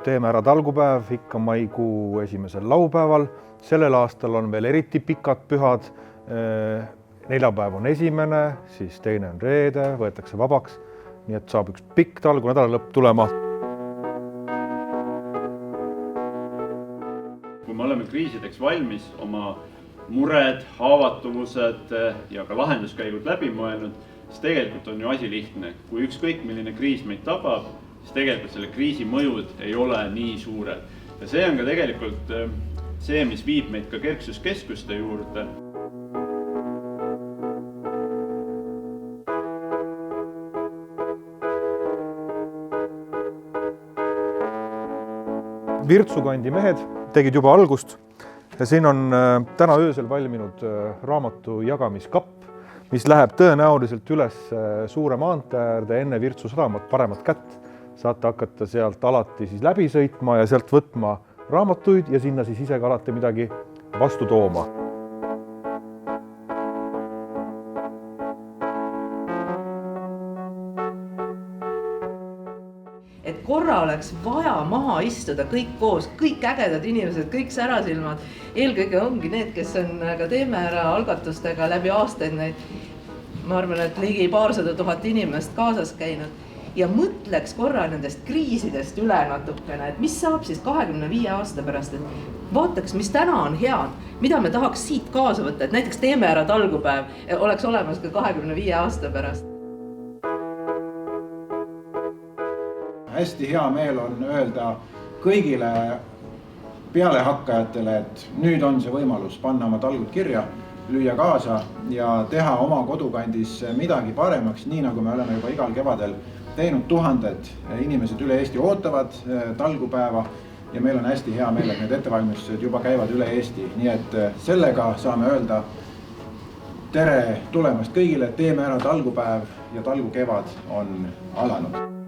Teeme ära talgupäev ikka maikuu esimesel laupäeval. Sellel aastal on veel eriti pikad pühad. Neljapäev on esimene, siis teine on reede, võetakse vabaks. Nii et saab üks pikk talgu nädalalõpp tulema. Kui me oleme kriisideks valmis, oma mured, haavatavused ja ka lahenduskäigud läbi mõelnud, siis tegelikult on ju asi lihtne. Kui ükskõik milline kriis meid tabab, siis tegelikult selle kriisi mõjud ei ole nii suured. Ja see on ka tegelikult see, mis viib meid ka kerksuskeskuste juurde. Virtsu kandi mehed tegid juba algust. Ja siin on täna öösel valminud raamatu jagamiskapp, mis läheb tõenäoliselt üles suure maanteäärde enne Virtsu sadamat paremat kätt. Saate hakata sealt alati siis läbi sõitma ja sealt võtma raamatuid ja sinna siis ise ka alati midagi vastu tooma. Et korra oleks vaja maha istuda kõik koos, kõik ägedad inimesed, kõik särasilmad. Eelkõige ongi need, kes on ka Teeme ära algatustega läbi aastaid neid, ma arvan, et ligi 200 000 inimest kaasas käinud. Ja mõtleks korra nendest kriisidest üle natukene, et mis saab siis 25 aasta pärast, et vaataks, mis täna on head, mida me tahaks siit kaasa võtta, et näiteks Teeme ära talgupäev oleks olemas ka 25 aasta pärast. Hästi hea meel on öelda kõigile pealehakkajatele, et nüüd on see võimalus panna oma talgud kirja, lüüa kaasa ja teha oma kodukandis midagi paremaks, nii nagu me oleme juba igal kevadel teinud. Tuhanded inimesed üle Eesti ootavad talgupäeva ja meil on hästi hea meel, et need ettevalmistused juba käivad üle Eesti. Nii et sellega saame öelda tere tulemast kõigile, Teeme ära talgupäev ja talgukevad on alanud.